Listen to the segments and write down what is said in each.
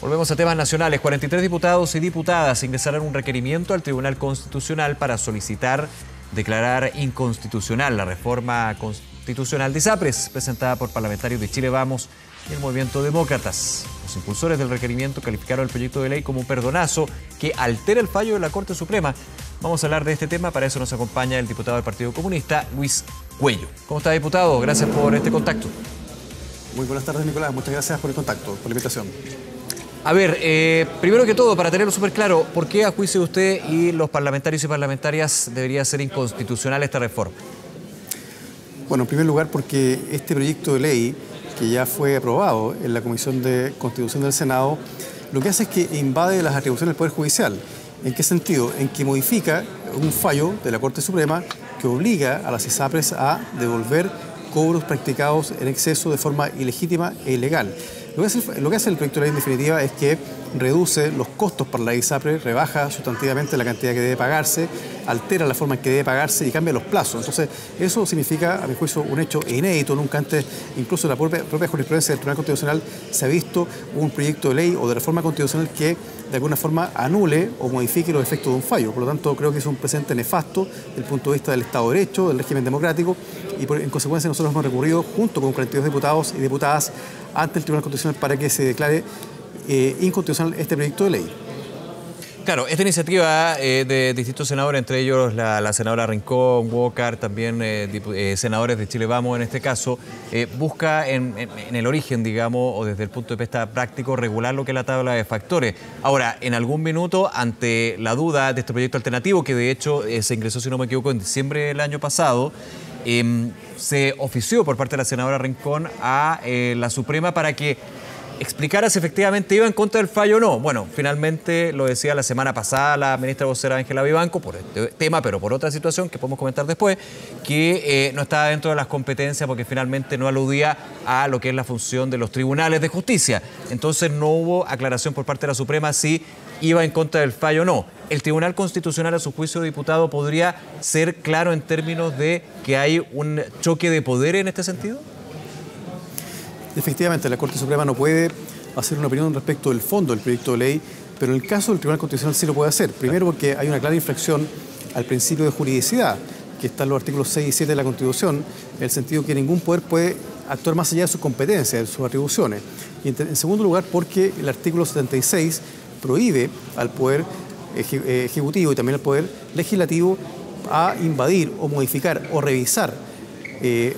Volvemos a temas nacionales. 43 diputados y diputadas ingresarán un requerimiento al Tribunal Constitucional para solicitar declarar inconstitucional la reforma constitucional de ISAPRES, presentada por parlamentarios de Chile Vamos y el Movimiento Demócratas. Los impulsores del requerimiento calificaron el proyecto de ley como un perdonazo que altera el fallo de la Corte Suprema. Vamos a hablar de este tema, para eso nos acompaña el diputado del Partido Comunista, Luis Cuello. ¿Cómo está, diputado? Gracias por este contacto. Muy buenas tardes, Nicolás. Muchas gracias por el contacto, por la invitación. A ver, primero que todo, para tenerlo súper claro, ¿por qué a juicio de usted y los parlamentarios y parlamentarias debería ser inconstitucional esta reforma? Bueno, en primer lugar porque este proyecto de ley, que ya fue aprobado en la Comisión de Constitución del Senado, lo que hace es que invade las atribuciones del Poder Judicial. ¿En qué sentido? En que modifica un fallo de la Corte Suprema que obliga a las ISAPRES a devolver cobros practicados en exceso de forma ilegítima e ilegal. Lo que hace el proyecto de ley en definitiva es que reduce los costos para la ISAPRES, rebaja sustantivamente la cantidad que debe pagarse, altera la forma en que debe pagarse y cambia los plazos. Entonces, eso significa, a mi juicio, un hecho inédito. Nunca antes, incluso en la propia jurisprudencia del Tribunal Constitucional, se ha visto un proyecto de ley o de reforma constitucional que de alguna forma anule o modifique los efectos de un fallo. Por lo tanto, creo que es un precedente nefasto desde el punto de vista del Estado de Derecho, del régimen democrático, y en consecuencia nosotros hemos recurrido junto con 42 diputados y diputadas ante el Tribunal Constitucional para que se declare inconstitucional este proyecto de ley. Claro, esta iniciativa de distintos senadores, entre ellos la senadora Rincón, Walker, también senadores de Chile Vamos en este caso, busca en el origen, digamos, o desde el punto de vista práctico, regular lo que es la tabla de factores. Ahora, en algún minuto, ante la duda de este proyecto alternativo, que de hecho se ingresó, si no me equivoco, en diciembre del año pasado, se ofició por parte de la senadora Rincón a la Suprema para que explicara si efectivamente iba en contra del fallo o no. Bueno, finalmente lo decía la semana pasada la ministra vocera Ángela Vivanco, por este tema, pero por otra situación que podemos comentar después, que no estaba dentro de las competencias porque finalmente no aludía a lo que es la función de los tribunales de justicia. Entonces no hubo aclaración por parte de la Suprema si iba en contra del fallo o no. ¿El Tribunal Constitucional, a su juicio, diputado, podría ser claro en términos de que hay un choque de poder en este sentido? Efectivamente, la Corte Suprema no puede hacer una opinión respecto del fondo del proyecto de ley, pero en el caso del Tribunal Constitucional sí lo puede hacer. Primero porque hay una clara infracción al principio de juridicidad, que está en los artículos 6 y 7 de la Constitución, en el sentido que ningún poder puede actuar más allá de sus competencias, de sus atribuciones. Y en segundo lugar porque el artículo 76 prohíbe al Poder Ejecutivo y también al Poder Legislativo a invadir o modificar o revisar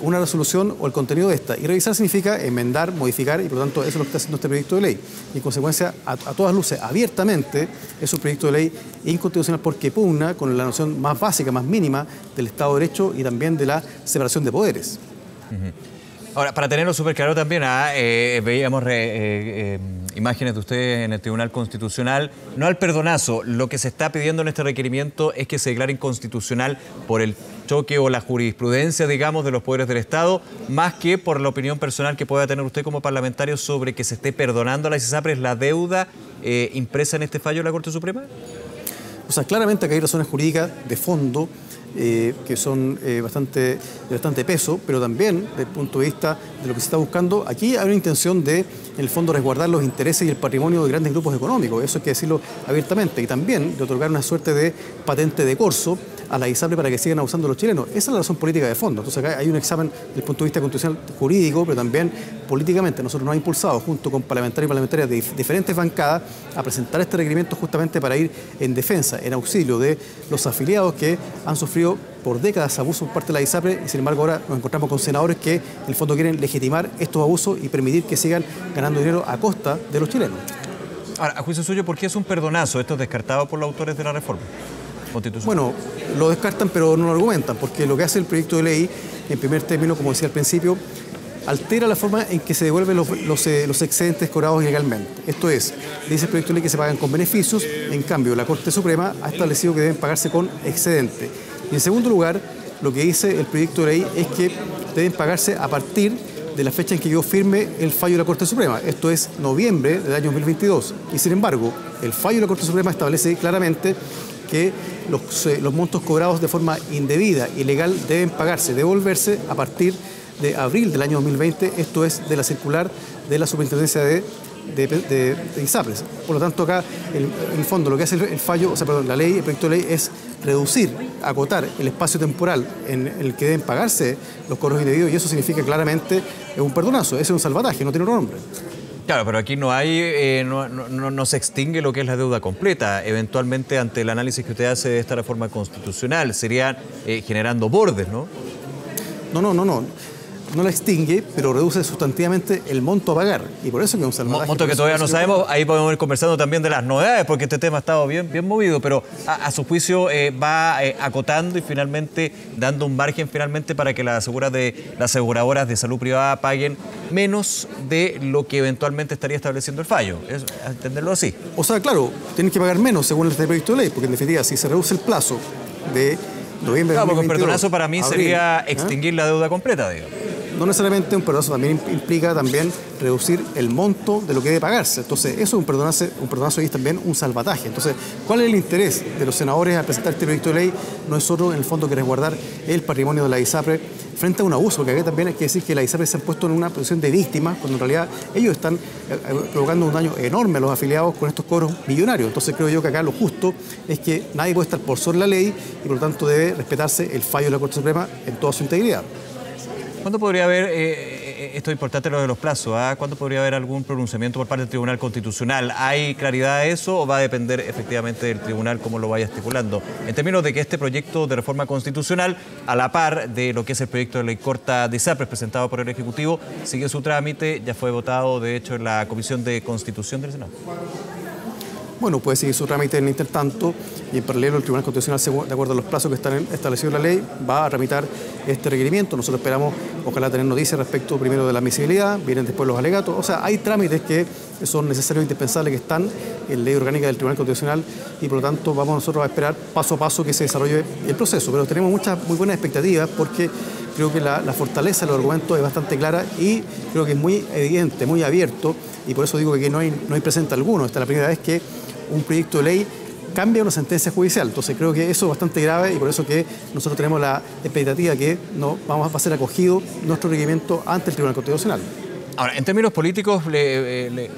una resolución o el contenido de esta. Y revisar significa enmendar, modificar, y por lo tanto eso es lo que está haciendo este proyecto de ley. Y en consecuencia, a todas luces, abiertamente, es un proyecto de ley inconstitucional porque pugna con la noción más básica, más mínima del Estado de Derecho y también de la separación de poderes. Ahora, para tenerlo súper claro también, veíamos imágenes de ustedes en el Tribunal Constitucional, no al perdonazo. Lo que se está pidiendo en este requerimiento es que se declare inconstitucional por el choque o la jurisprudencia, digamos, de los poderes del Estado, más que por la opinión personal que pueda tener usted como parlamentario sobre que se esté perdonando a las ISAPRES la deuda impresa en este fallo de la Corte Suprema. O sea, claramente que hay razones jurídicas de fondo que son de bastante peso, pero también desde el punto de vista de lo que se está buscando, aquí hay una intención de, en el fondo, resguardar los intereses y el patrimonio de grandes grupos económicos, eso hay que decirlo abiertamente, y también de otorgar una suerte de patente de corso a la ISAPRES para que sigan abusando los chilenos. Esa es la razón política de fondo. Entonces acá hay un examen desde el punto de vista constitucional jurídico, pero también políticamente. Nosotros nos hemos impulsado, junto con parlamentarios y parlamentarias de diferentes bancadas, a presentar este requerimiento justamente para ir en defensa, en auxilio de los afiliados que han sufrido por décadas abusos por parte de la ISAPRES, y sin embargo ahora nos encontramos con senadores que en el fondo quieren legitimar estos abusos y permitir que sigan ganando dinero a costa de los chilenos. Ahora, a juicio suyo, ¿por qué es un perdonazo? ¿Esto es descartado por los autores de la reforma constitucional? Bueno, lo descartan pero no lo argumentan, porque lo que hace el proyecto de ley, en primer término, como decía al principio, altera la forma en que se devuelven los excedentes cobrados ilegalmente. Esto es, dice el proyecto de ley que se pagan con beneficios, en cambio la Corte Suprema ha establecido que deben pagarse con excedente. Y en segundo lugar, lo que dice el proyecto de ley es que deben pagarse a partir de la fecha en que quedó firme el fallo de la Corte Suprema, esto es noviembre del año 2022. Y sin embargo, el fallo de la Corte Suprema establece claramente que los montos cobrados de forma indebida, ilegal, deben pagarse, devolverse a partir de abril del año 2020, esto es de la circular de la Superintendencia de de ISAPRES. Por lo tanto, acá, en el fondo, lo que hace el fallo, o sea, perdón, la ley, el proyecto de ley es reducir, acotar el espacio temporal en el que deben pagarse los cobros indebidos, y eso significa claramente un perdonazo, ese es un salvataje, no tiene otro nombre. Claro, pero aquí no se extingue lo que es la deuda completa. Eventualmente, ante el análisis que usted hace de esta reforma constitucional, serían generando bordes, ¿no? No la extingue, pero reduce sustantivamente el monto a pagar. Y por eso que es un salvataje. Monto que todavía no sabemos. Ahí podemos ir conversando también de las novedades, porque este tema ha estado bien movido, pero a su juicio va acotando y finalmente dando un margen finalmente para que las aseguradoras de salud privada paguen menos de lo que eventualmente estaría estableciendo el fallo. ¿Es entenderlo así? O sea, claro, tienen que pagar menos según este proyecto de ley, porque en definitiva, si se reduce el plazo de noviembre de 2022... Claro, porque un perdonazo para mí sería extinguir la deuda completa, digamos. No necesariamente un perdonazo, también implica también reducir el monto de lo que debe pagarse. Entonces, eso es un perdonazo y es también un salvataje. Entonces, ¿cuál es el interés de los senadores al presentar este proyecto de ley? No es solo, en el fondo, que resguardar el patrimonio de la ISAPRE frente a un abuso, porque acá también hay que decir que la ISAPRE se han puesto en una posición de víctima, cuando en realidad ellos están provocando un daño enorme a los afiliados con estos cobros millonarios. Entonces, creo yo que acá lo justo es que nadie puede estar por sobre la ley y, por lo tanto, debe respetarse el fallo de la Corte Suprema en toda su integridad. ¿Cuándo podría haber, esto es importante lo de los plazos, ¿cuándo podría haber algún pronunciamiento por parte del Tribunal Constitucional? ¿Hay claridad de eso o va a depender efectivamente del Tribunal cómo lo vaya estipulando? En términos de que este proyecto de reforma constitucional, a la par de lo que es el proyecto de ley corta de ISAPRES presentado por el Ejecutivo, sigue su trámite, ya fue votado de hecho en la Comisión de Constitución del Senado. Bueno, puede seguir su trámite en intertanto y en paralelo el Tribunal Constitucional, de acuerdo a los plazos que están establecidos en la ley, va a tramitar este requerimiento. Nosotros esperamos, ojalá, tener noticias respecto primero de la admisibilidad, vienen después los alegatos. O sea, hay trámites que son necesarios e indispensables que están en la ley orgánica del Tribunal Constitucional y por lo tanto vamos nosotros a esperar paso a paso que se desarrolle el proceso. Pero tenemos muy buenas expectativas porque creo que la fortaleza de los argumentos es bastante clara y creo que es muy evidente, muy abierto, y por eso digo que aquí no hay precedente alguno. Esta es la primera vez que un proyecto de ley cambia una sentencia judicial. Entonces creo que eso es bastante grave y por eso que nosotros tenemos la expectativa que va a ser acogido nuestro requerimiento ante el Tribunal Constitucional. Ahora, en términos políticos, le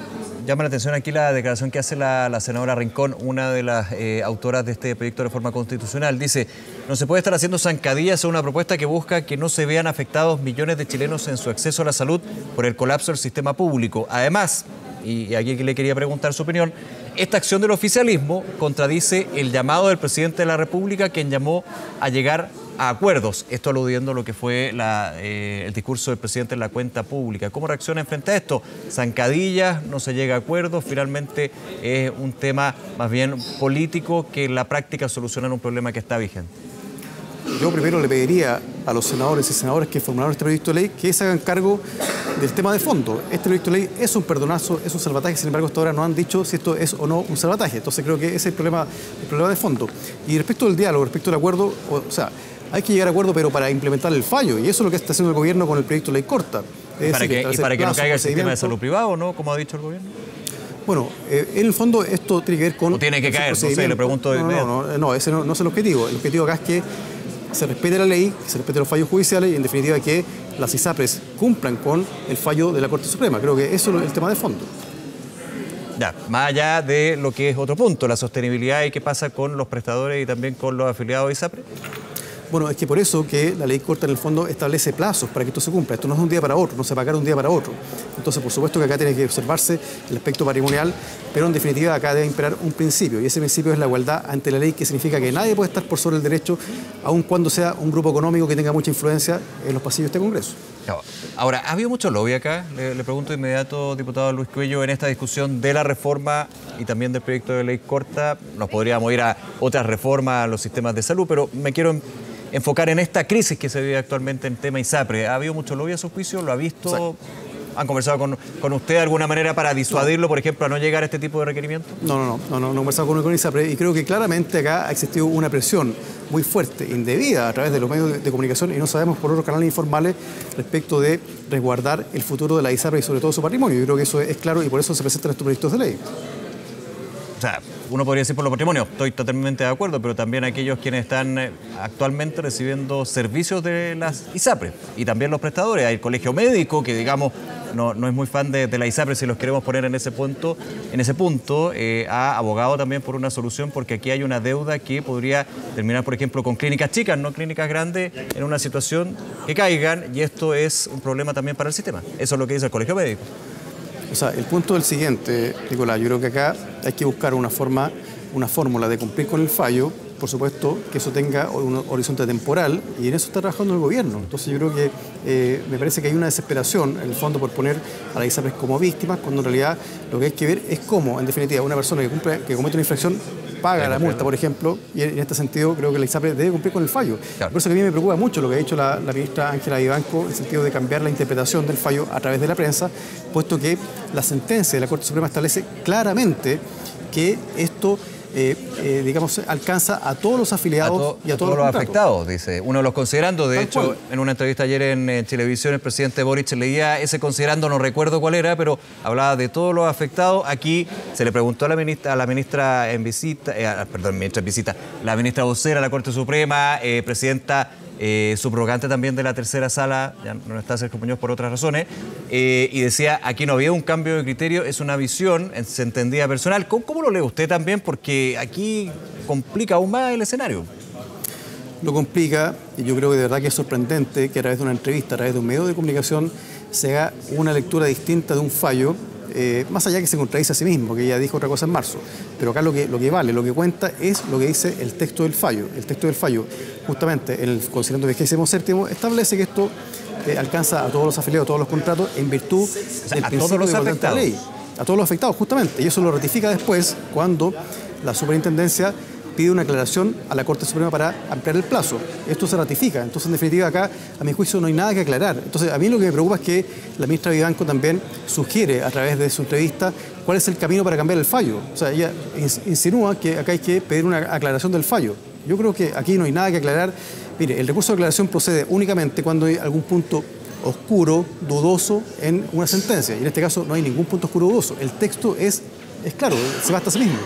llama la atención aquí la declaración que hace la senadora Rincón, una de las autoras de este proyecto de reforma constitucional. Dice, no se puede estar haciendo zancadillas a una propuesta que busca que no se vean afectados millones de chilenos en su acceso a la salud por el colapso del sistema público. Además, y aquí le quería preguntar su opinión, esta acción del oficialismo contradice el llamado del presidente de la República, quien llamó a llegar a acuerdos. Esto aludiendo a lo que fue el discurso del presidente en la cuenta pública. ¿Cómo reacciona frente a esto? Zancadillas, no se llega a acuerdos, finalmente es un tema más bien político que en la práctica solucionar un problema que está vigente. Yo primero le pediría a los senadores y senadoras que formularon este proyecto de ley que se hagan cargo del tema de fondo. Este proyecto de ley es un perdonazo, es un salvataje, sin embargo hasta ahora no han dicho si esto es o no un salvataje. Entonces creo que ese es el problema de fondo. Y respecto del diálogo, respecto del acuerdo, o sea, hay que llegar a acuerdo pero para implementar el fallo, y eso es lo que está haciendo el gobierno con el proyecto de ley corta. ¿Y para que no caiga el sistema de salud privado, no? Como ha dicho el gobierno. Bueno, en el fondo esto tiene que ver con... ¿O tiene que caer? No sé, le pregunto de inmediato. No, ese no es el objetivo. El objetivo acá es que se respete la ley, que se respete los fallos judiciales y, en definitiva, que las ISAPRES cumplan con el fallo de la Corte Suprema. Creo que eso es el tema de fondo. Ya, más allá de lo que es otro punto, la sostenibilidad y qué pasa con los prestadores y también con los afiliados de ISAPRES. Bueno, es que por eso que la ley corta en el fondo establece plazos para que esto se cumpla. Esto no es de un día para otro, no se va a pagar de un día para otro. Entonces, por supuesto que acá tiene que observarse el aspecto patrimonial, pero en definitiva acá debe imperar un principio, y ese principio es la igualdad ante la ley, que significa que nadie puede estar por sobre el derecho, aun cuando sea un grupo económico que tenga mucha influencia en los pasillos de este Congreso. Ahora, ¿ha habido mucho lobby acá? Le pregunto de inmediato, diputado Luis Cuello, en esta discusión de la reforma y también del proyecto de ley corta. Nos podríamos ir a otras reformas a los sistemas de salud, pero me quiero enfocar en esta crisis que se vive actualmente en el tema ISAPRE. ¿Ha habido mucho lobby a su juicio? ¿Lo ha visto? Exacto. ¿Han conversado con usted de alguna manera para disuadirlo, por ejemplo, a no llegar a este tipo de requerimientos? No he conversado con ISAPRE y creo que claramente acá ha existido una presión muy fuerte, indebida, a través de los medios de comunicación, y no sabemos por otros canales informales respecto de resguardar el futuro de la ISAPRE y sobre todo su patrimonio. Yo creo que eso es claro y por eso se presentan estos proyectos de ley. O sea, uno podría decir por los patrimonios, estoy totalmente de acuerdo, pero también aquellos quienes están actualmente recibiendo servicios de las ISAPRES y también los prestadores. Hay el colegio médico que, digamos, no es muy fan de la ISAPRE, si los queremos poner en ese punto, ha abogado también por una solución, porque aquí hay una deuda que podría terminar, por ejemplo, con clínicas chicas, no clínicas grandes, en una situación que caigan, y esto es un problema también para el sistema. Eso es lo que dice el Colegio Médico. O sea, el punto es el siguiente, Nicolás, yo creo que acá hay que buscar una fórmula de cumplir con el fallo, por supuesto, que eso tenga un horizonte temporal, y en eso está trabajando el gobierno. Entonces yo creo que me parece que hay una desesperación, en el fondo, por poner a las ISAPRES como víctimas, cuando en realidad lo que hay que ver es cómo, en definitiva, una persona que comete una infracción paga la multa, por ejemplo, y en este sentido creo que la ISAPRE debe cumplir con el fallo. Claro. Por eso que a mí me preocupa mucho lo que ha dicho la ministra Ángela Vivanco, en el sentido de cambiar la interpretación del fallo a través de la prensa, puesto que la sentencia de la Corte Suprema establece claramente que esto digamos, alcanza a todos los afiliados y a todos los afectados, dice. Uno de los considerandos, de hecho, en una entrevista ayer en Chilevisión, el presidente Boric leía ese considerando, no recuerdo cuál era, pero hablaba de todos los afectados. Aquí se le preguntó a la ministra en visita, la ministra vocera de la Corte Suprema, presidenta subrogante también de la tercera sala, ya no está Sergio Muñoz por otras razones, y decía, aquí no había un cambio de criterio, es una visión, se entendía personal. ¿Cómo lo lee usted también? Porque aquí complica aún más el escenario. Lo complica, y yo creo que de verdad que es sorprendente que a través de una entrevista, a través de un medio de comunicación, se haga una lectura distinta de un fallo, más allá que se contradice a sí mismo, que ella dijo otra cosa en marzo. Pero acá lo que vale, lo que cuenta es lo que dice el texto del fallo. El texto del fallo, justamente en el considerando 27º, establece que esto alcanza a todos los afiliados, a todos los contratos, en virtud del principio de igualdad ante la ley. A todos los afectados, justamente. Y eso lo ratifica después cuando la superintendencia pide una aclaración a la Corte Suprema para ampliar el plazo. Esto se ratifica. Entonces, en definitiva, acá, a mi juicio, no hay nada que aclarar. Entonces, a mí lo que me preocupa es que la ministra Vivanco también sugiere, a través de su entrevista, cuál es el camino para cambiar el fallo. O sea, ella insinúa que acá hay que pedir una aclaración del fallo. Yo creo que aquí no hay nada que aclarar. Mire, el recurso de aclaración procede únicamente cuando hay algún punto oscuro, dudoso en una sentencia. Y en este caso no hay ningún punto oscuro dudoso. El texto es claro, se basta a sí mismo.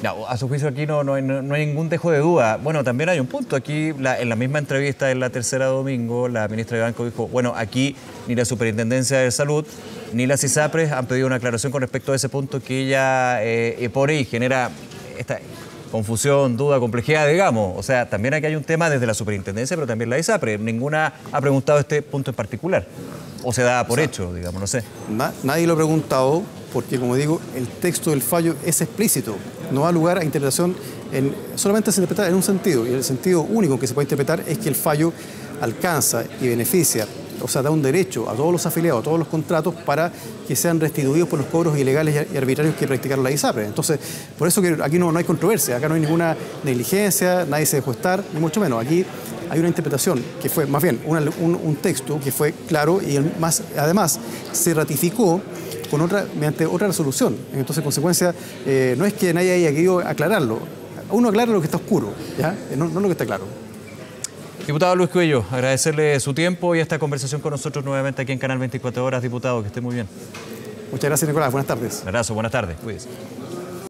No, a su juicio aquí no hay ningún dejo de duda. Bueno, también hay un punto. Aquí, en la misma entrevista en la tercera domingo, la ministra Vivanco dijo, bueno, aquí ni la Superintendencia de Salud ni las ISAPRES han pedido una aclaración con respecto a ese punto que ella pone y genera esta confusión, duda, complejidad, digamos. O sea, también aquí hay un tema desde la Superintendencia, pero también la ISAPRE. Ninguna ha preguntado este punto en particular. O se da por hecho, digamos, no sé. Nadie lo ha preguntado porque, como digo, el texto del fallo es explícito. No da lugar a interpretación, solamente se interpreta en un sentido. Y el sentido único que se puede interpretar es que el fallo alcanza y beneficia, o sea, da un derecho a todos los afiliados, a todos los contratos, para que sean restituidos por los cobros ilegales y arbitrarios que practicaron la ISAPRE. Entonces, por eso que aquí no hay controversia, acá no hay ninguna negligencia, nadie se dejó estar, ni mucho menos. Aquí hay una interpretación que fue, más bien, un texto que fue claro y además se ratificó mediante otra resolución. Entonces, en consecuencia, no es que nadie haya querido aclararlo. Uno aclara lo que está oscuro, ¿ya? No lo que está claro. Diputado Luis Cuello, agradecerle su tiempo y esta conversación con nosotros nuevamente aquí en Canal 24 Horas, diputado, que esté muy bien. Muchas gracias, Nicolás. Buenas tardes. Un abrazo, buenas tardes. Cuídese.